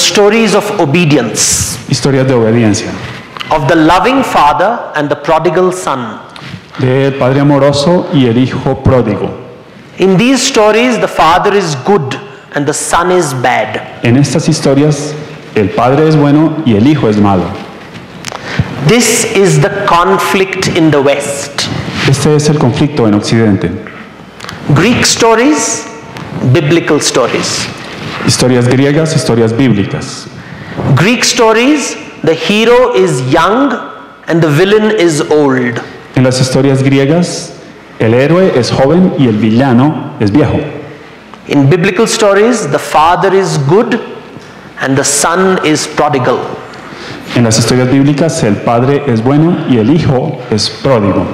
stories of obedience, Historias de obediencia. of the loving father and the prodigal son. Del padre amoroso y el hijo pródigo. In these stories, the father is good and the son is bad. En estas historias, el padre es bueno y el hijo es malo. This is the conflict in the West. Este es el conflicto en Occidente. Greek stories, biblical stories. Historias griegas, historias bíblicas. Greek stories, the hero is young and the villain is old. En las historias griegas, el héroe es joven y el villano es viejo. In biblical stories, the father is good and the son is prodigal. En las historias bíblicas, el padre es bueno y el hijo es pródigo.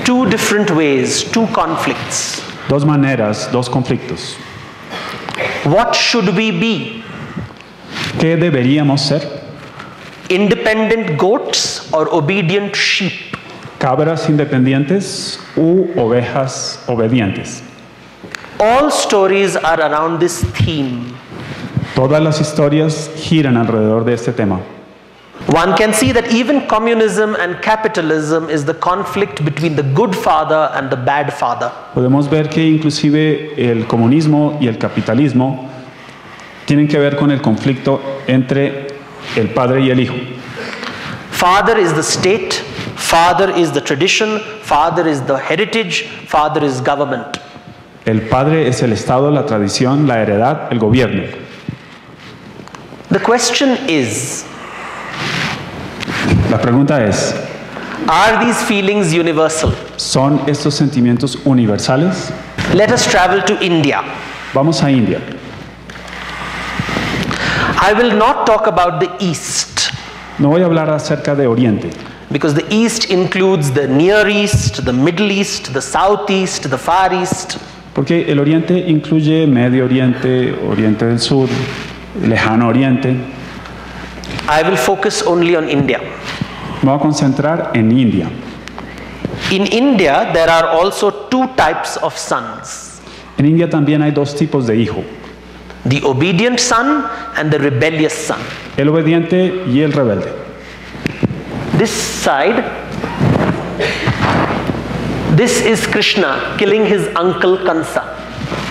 Two different ways, two conflicts. Dos maneras, dos conflictos. What should we be? ¿Qué deberíamos ser? Independent goats or obedient sheep? ¿Cabras independientes u ovejas obedientes? All stories are around this theme. Todas las historias giran alrededor de este tema. One can see that even communism and capitalism is the conflict between the good father and the bad father. Podemos ver que inclusive el comunismo y el capitalismo tienen que ver con el conflicto entre el padre y el hijo. Father is the state, father is the tradition, father is the heritage, father is government. El padre es el Estado, la tradición, la heredad, el gobierno. The question is, La pregunta es, are these feelings universal? ¿son estos sentimientos universales? Let us travel to India. Vamos a India. I will not talk about the East, No voy a hablar acerca de Oriente, because the East includes the Near East, the Middle East, the Southeast, the Far East. porque el Oriente incluye Medio Oriente, Oriente del Sur, Lejano Oriente. I will focus only on India. Me voy a concentrar en India. In India, there are also two types of sons, En India también hay dos tipos de hijo, the obedient son and the rebellious son. el obediente y el rebelde. This side, this is Krishna killing his uncle Kansa.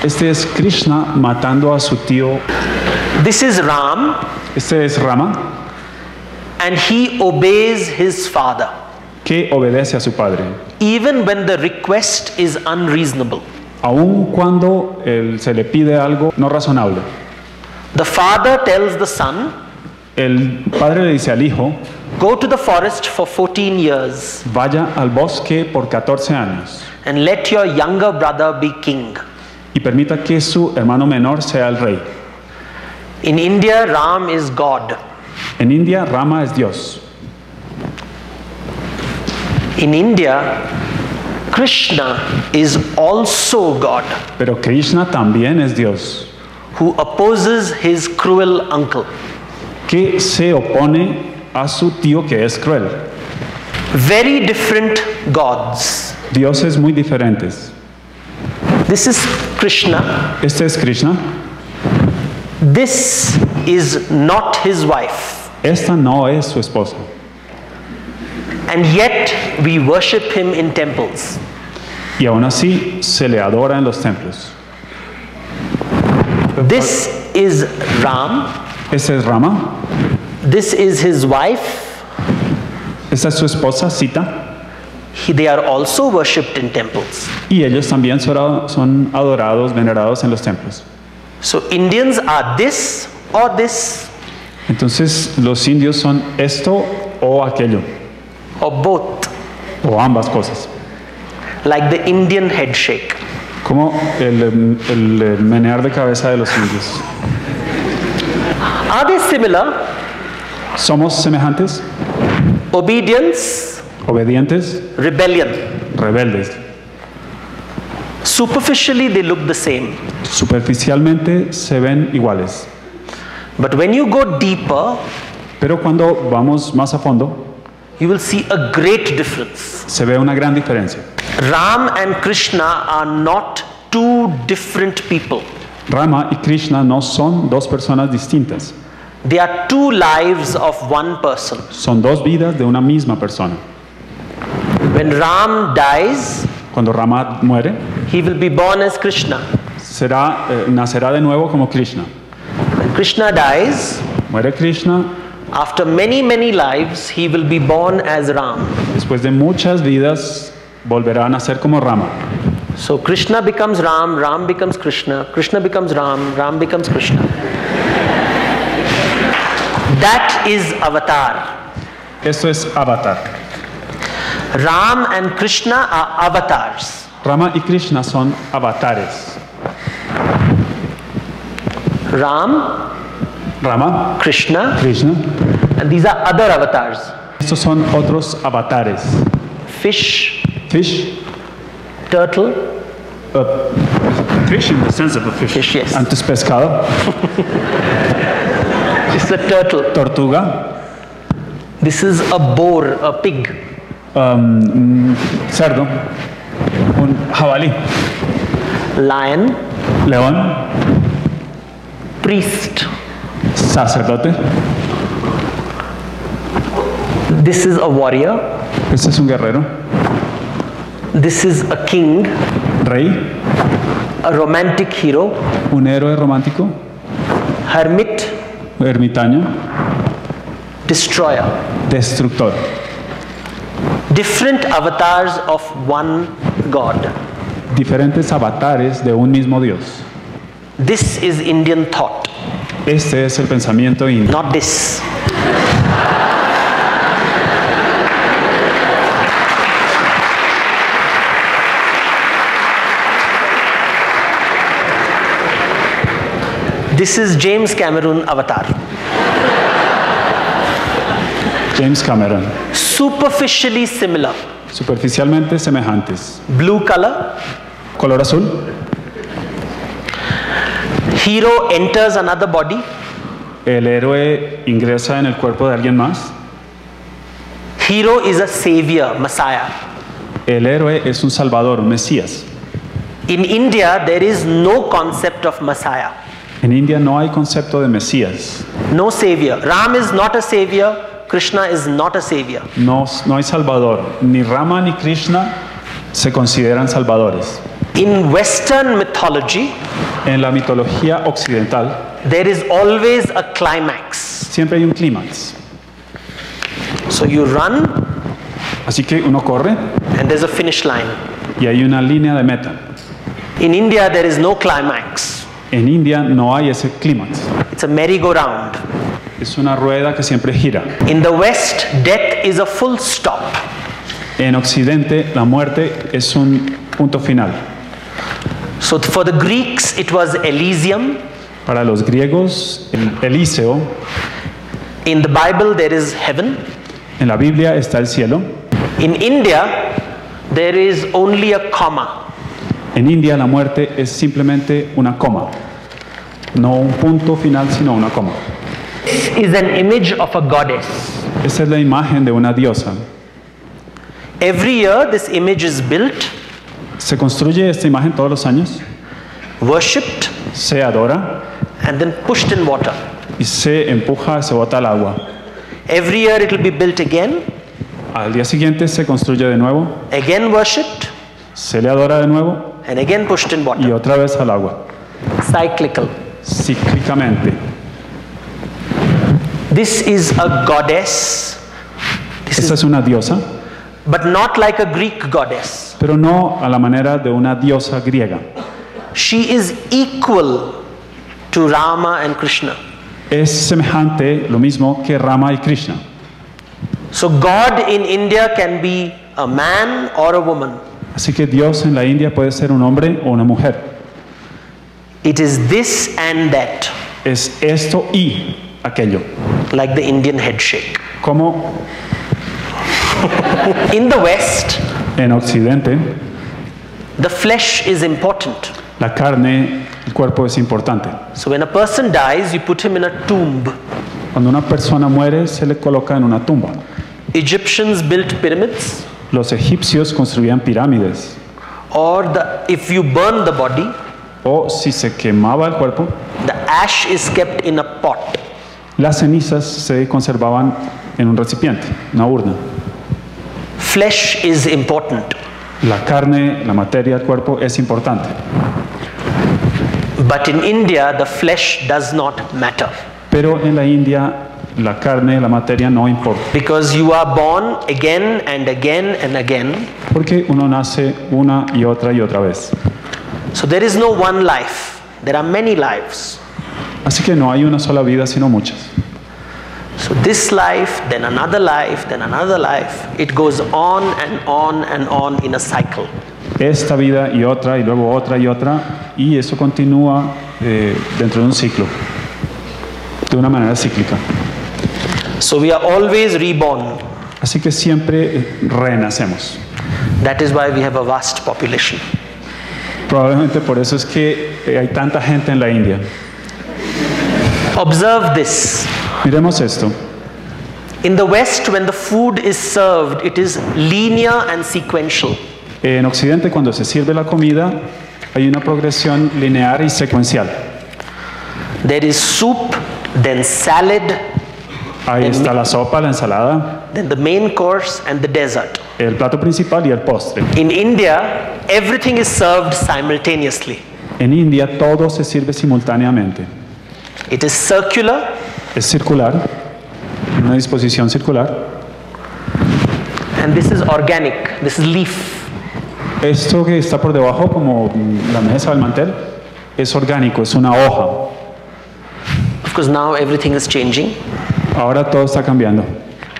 Este es Krishna matando a su tío. This is Ram, Este es Rama, and he obeys his father, que obedece a su padre, even when the request is unreasonable. aun cuando se le pide algo no razonable. The father tells the son, El padre le dice al hijo, go to the forest for 14 years vaya al bosque por 14 años and let your younger brother be king. y permita que su hermano menor sea el rey. In India, Ram is God. En India, Rama es Dios. In India, Krishna is also God, Pero Krishna también es Dios, who opposes his cruel uncle. que se opone a su tío que es cruel. Very different gods. Dioses muy diferentes. This is Krishna. Este es Krishna. This is not his wife. Esta no es su esposa. And yet we worship him in temples. Y aún así se le adora en los templos. This is Ram. Este es Rama. This is his wife. Esta es su esposa, Sita. They are also worshipped in temples. Y ellos también son adorados, venerados en los templos. So Indians are this or this Entonces los indios son esto o aquello, or both, o ambas cosas. like the Indian head shake. Como el menear de cabeza de los indios. Are they similar? ¿Somos semejantes? Obedience, Obedientes, rebellion. rebeldes. Superficially, they look the same. Superficialmente se ven iguales. But when you go deeper, Pero cuando vamos más a fondo, you will see a great difference. se ve una gran diferencia. Ram and Krishna are not two different people. Rama y Krishna no son dos personas distintas. They are two lives of one person. Son dos vidas de una misma persona. When Ram dies, Cuando Rama muere, he will be born as Krishna. nacerá de nuevo como Krishna. When Krishna dies, Muere Krishna, after many, many lives, he will be born as Ram. después de muchas vidas volverá a nacer como Rama. So Krishna becomes Ram, Ram becomes Krishna, Krishna becomes Ram, Ram becomes Krishna. That is avatar. Esto es avatar. Ram and Krishna are avatars. Rama y Krishna son avatares. Ram, Rama, Krishna, Krishna. and these are other avatars. Estos son otros avatares. Fish, Fish. turtle, Fish in the sense of a fish. Fish, yes. Antes pescado. this is a turtle. Tortuga. This is a boar, a pig. Cerdo. Un jabalí. Lion, León. priest. Sacerdote. This is a warrior. Este es un guerrero. This is a king, Rey. a romantic hero, Un héroe romántico. hermit, Ermitaño. destroyer. Destructor. Different avatars of one God. Diferentes avatares de un mismo Dios. This is Indian thought, Este es el pensamiento indio. not this. This is James Cameron avatar. James Cameron. Superficially similar. Superficialmente semejantes. Blue color. Color azul. Hero enters another body. El héroe ingresa en el cuerpo de alguien más. Hero is a savior, Messiah. El héroe es un salvador, un mesías. In India, there is no concept of Messiah. En India no hay concepto de mesías. No savior. Ram is not a savior. Krishna is not a savior. No hay salvador. Ni Rama ni Krishna se consideran salvadores. In Western mythology, En la mitología occidental there is always a climax. siempre hay un clímax. So you run Así que uno corre and there's a finish line. y hay una línea de meta. In India, there is no climax. En India no hay ese clímax. It's a merry-go-round. Es una rueda que siempre gira. In the West, death is a full stop. En Occidente la muerte es un punto final. So for the Greeks, it was Elysium. Para los griegos, el Elíseo. In the Bible, there is heaven. En la Biblia está el cielo. In India, there is only a comma. En India la muerte es simplemente una coma. No un punto final, sino una coma. This is an image of a goddess. Esa es la imagen de una diosa. Every year, this image is built, Se construye esta imagen todos los años, worshipped, se adora and then pushed in water. y se empuja, se bota al agua. Every year, it will be built again, Al día siguiente se construye de nuevo, again worshipped, se le adora de nuevo and again pushed in y water. otra vez al agua, Cyclical. cíclicamente. This is a goddess. This Esta is, es una diosa, but not like a Greek goddess. pero no a la manera de una diosa griega. She is equal to Rama and Krishna. Es semejante, lo mismo que Rama y Krishna. So God in India can be a man or a woman. Así que Dios en la India puede ser un hombre o una mujer. It is this and that, Es esto y aquello. like the Indian head shake. Como In the West, en Occidente, the flesh is important. la carne, el cuerpo es importante. So when a person dies, you put him in a tomb. Cuando una persona muere, se le coloca en una tumba. Egyptians built pyramids, Los egipcios construían pirámides. or if you burn the body, O si se quemaba el cuerpo, the ash is kept in a pot. Las cenizas se conservaban en un recipiente, una urna. Flesh is important. La carne, la materia, el cuerpo es importante. But in India, the flesh does not matter. Pero en la India, la carne, la materia no importa. Because you are born again and again and again. Porque uno nace una y otra vez. So there is no one life. There are many lives. Así que no hay una sola vida, sino muchas. So this life, then another life, then another life. It goes on and on and on in a cycle. Esta vida y luego otra, y eso continúa dentro de un ciclo, de una manera cíclica. So we are always reborn. Así que siempre renacemos. That is why we have a vast population. Probablemente por eso es que hay tanta gente en la India. Observe this. Miremos esto. In the West, when the food is served, it is linear and sequential. En Occidente, cuando se sirve la comida, hay una progresión lineal y secuencial. There is soup, then salad, Ahí está la sopa, la ensalada, then the main course and the dessert. el plato principal y el postre. In India, everything is served simultaneously. En India todo se sirve simultáneamente. It is circular, Es circular, una disposición circular. and this is organic. This is leaf. Esto que está por debajo, como la mesa o el mantel, es orgánico, es una hoja. Of course, now everything is changing. Ahora todo está cambiando.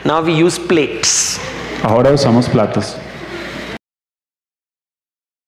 Now we use plates. Ahora usamos platos.